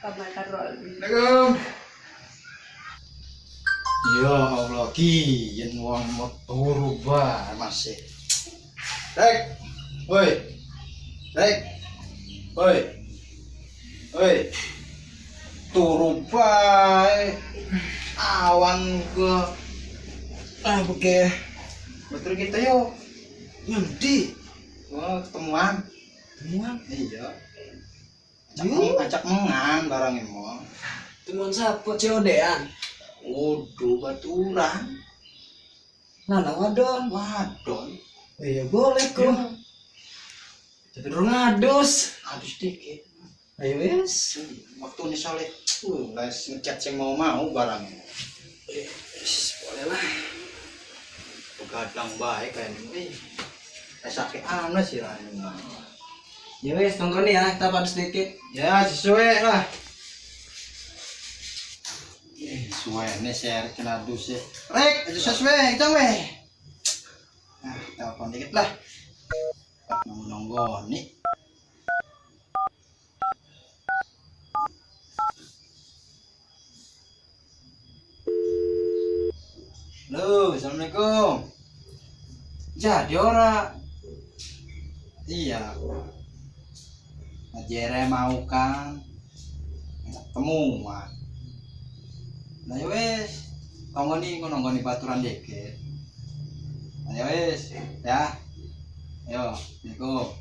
Assalamualaikum. Ya Allah, yen wong metu ba masih. Rek. Woi. Rek. Woi. Woi. Turu bae. Awan ke oke. Betul kita yo. Ngendi? Wah, ketemuan. Ketemuan? Iya. Ajak mengan barang emo. Temuan siapa COD-an? Waduh, baturan. Nah, wadon. Wadon. Iya boleh kok. Tapi dulu ngadus. Adus dikit. Ayo wes. Waktu ini soleh. Les ngecat sing mau barangnya. Boleh lah. Begadang baik kayak ini. Sakit aneh sih rani. Ya wes, tunggu nih ya, kita padus dikit. Ya sesuai lah. Sesuai nih share kena dus ya. Rek, itu sesuai kita weh. Nah, telepon dikit lah. Nunggu nih. Halo, assalamualaikum. Jadi ora. Iya. Jere mau kan ketemuan. Nah ya wes, tonggoni ngonggoni baturan dikit. Nah ya wes, ya. Yo, Assalamualaikum.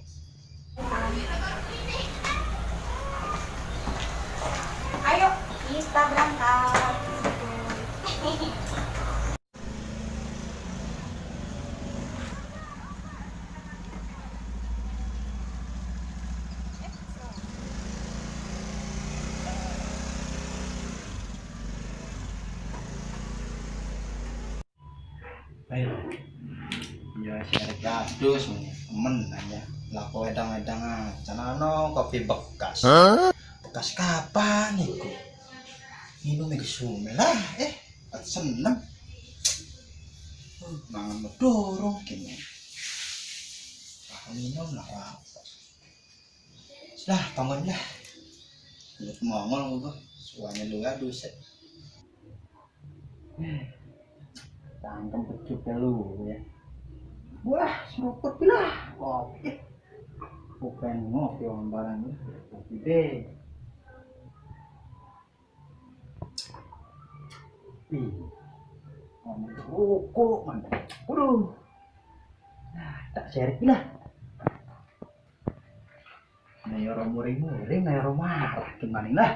Ayo kita berangkat. Ayo. Ya share gadus temen aja. Lah kok edang-edang canano kopi bekas. Bekas kapan iku? Minum iki sume lah, tak seneng. Mangan medorong kene. Minum lah apa. Lah, tangan lah. Lihat mongol gua. Suanya lu gadus. Tangkem pecut lu ya. Wah, seruput lah. Oke. Bukan ngopi orang barang ini. Kopi deh. Ngomong rokok mana? Waduh. Nah, tak share lah. Nah, orang muring-muring, nah orang marah. Gimana lah?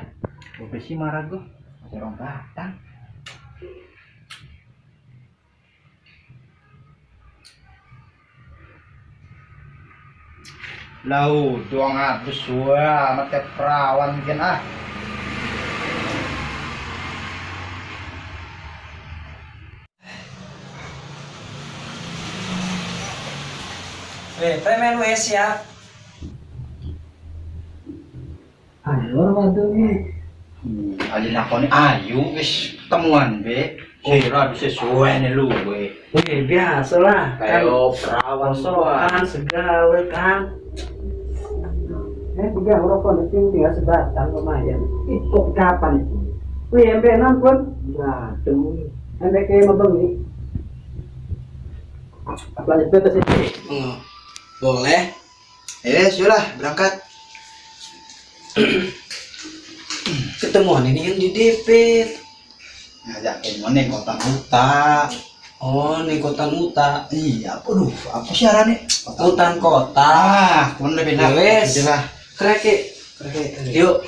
Udah sih marah gua. Masih orang batang. Lau, doang habis wah, mati perawan mungkin ah. Premen wes siap. Ayo waduh nih. Ali nakoni ayu wis temuan be. Kira bisa sesuai nih lu we. Biasa lah. Kayak perawan Soan segala kan. Tiga rokok di sini tinggal sebatang lumayan. Ikut kapan itu? Wih, empe nampun. Waduh, empe kayak mabeng nih. Apa aja betul sih? Boleh. Sudah berangkat. Ketemuan ini yang di DP. Ngajakin mana kota Muta. Oh, nih kota Muta. Iya, aduh, apa syaratnya? Hutan kota. Kemudian lebih nak. Wes. Sudah. Kreki. Yuk.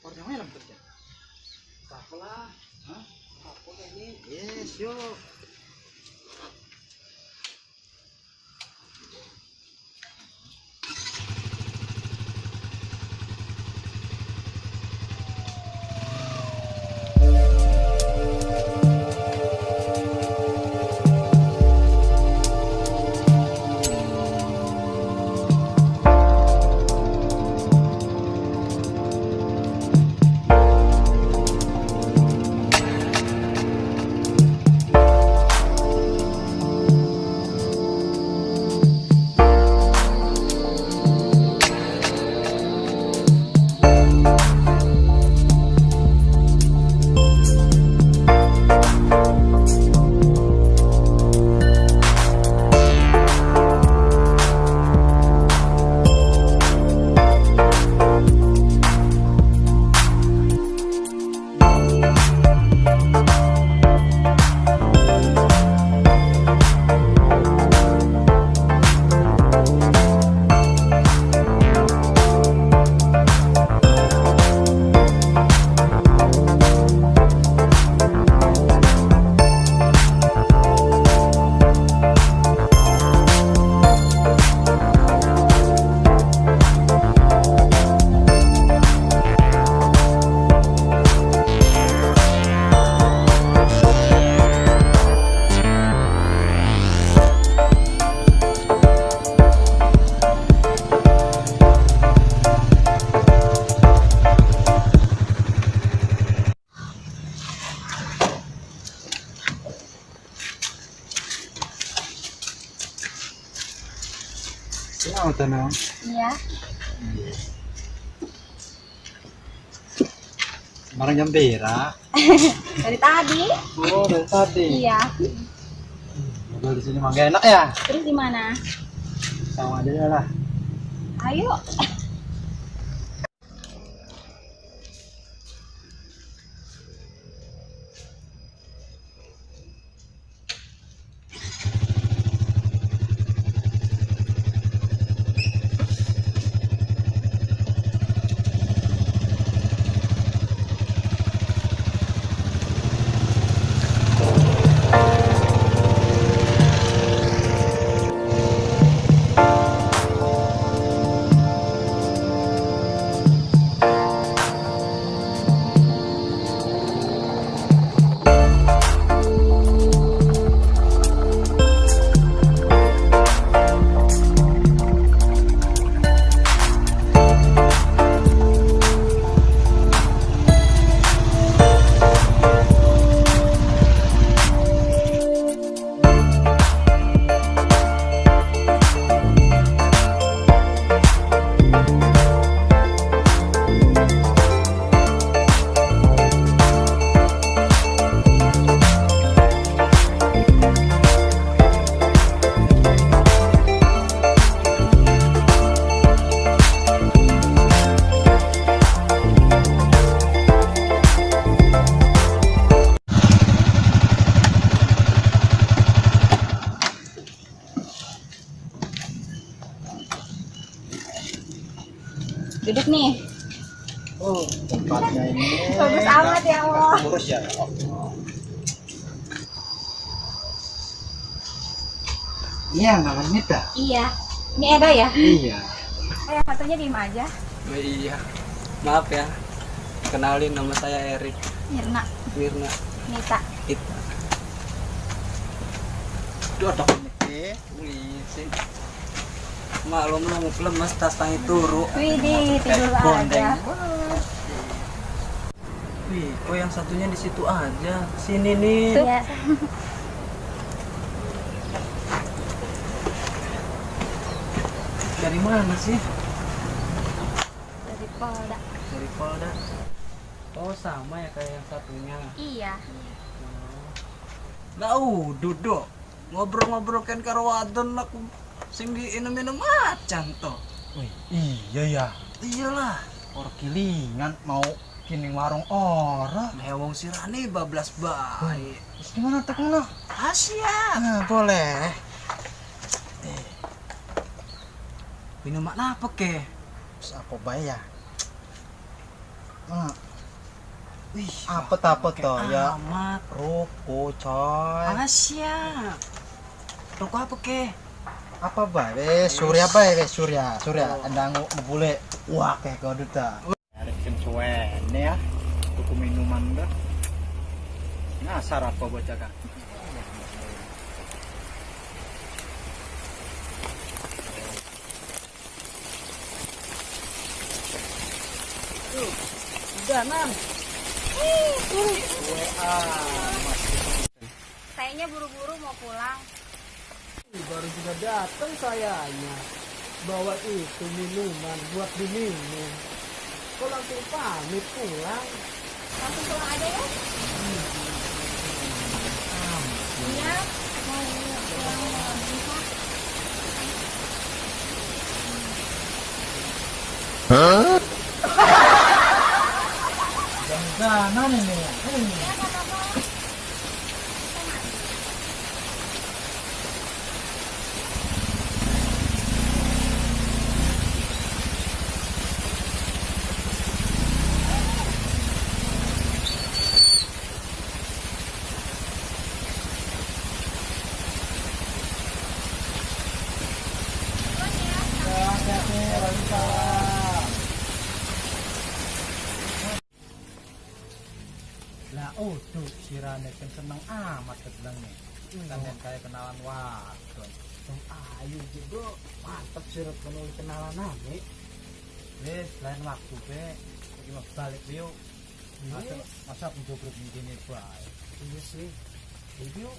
Orangnya dalam kerja. Apalah. Hah? Apa ini? Yes, yuk. Oh, tenang. Iya. Barang jam berak. Dari tadi. Oh, dari tadi. Iya. Ngobrol di sini mah gak enak ya. Terus di mana? Sama aja lah. Ayo. Duduk nih. Oh, tempatnya ini. Bagus amat ya Allah. Urus ya. Iya, namanya Mita. Iya. Ini Eda ya? Iya. Yang satunya diem aja. Oh, iya. Maaf ya. Kenalin, nama saya Erik Mirna, Mirna. Nita. Itu. Itu ada komite. Wih, sih. Maklum lu lemes tas tangi turu. Widih, tidur Bondeng. aja. Wih, kok yang satunya di situ aja. Sini nih. Iya. Dari mana sih? Dari Polda. Dari Polda. Oh, sama ya kayak yang satunya. Iya. Lah, duduk. Ngobrol-ngobrol kan karo wadon aku sing diinum-inum macan to. Wih, iya ya. Iyalah. Orang kilingan mau kini warung ora. Nah, wong sirane bablas bae. Terus gimana tak mana? Asia. Nah, boleh. Minum apa ke? Terus apa bae ya? Nah, Wih, apa toh ya? amat. Ruko coy. Asia. Rokok apa ke? Apa bae? Surya bae, Surya. Surya, andang ngebule. Wah, kayak kau duta. Ada kencuan ya. Tuku minuman dah. Ngasar apa bocah kan? Udah, Nan. Kayaknya buru-buru mau pulang. Baru juga datang sayanya. Bawa itu minuman buat diminum. Kok langsung pamit pulang? Langsung pulang aja ya? Iya. Mau pulang lagi kak? Jangan ini ya. Iya, nggak apa-apa. Lah, tuh si Rane kan seneng amat kebilangnya. Kalian kayak kenalan wadon. Ayo juga mantap sih penulis kenalan ame. Wes, lain waktu be. Lagi mau balik yuk. Masa penjobrok begini baik. Iya sih. Yuk.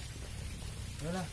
Yalah.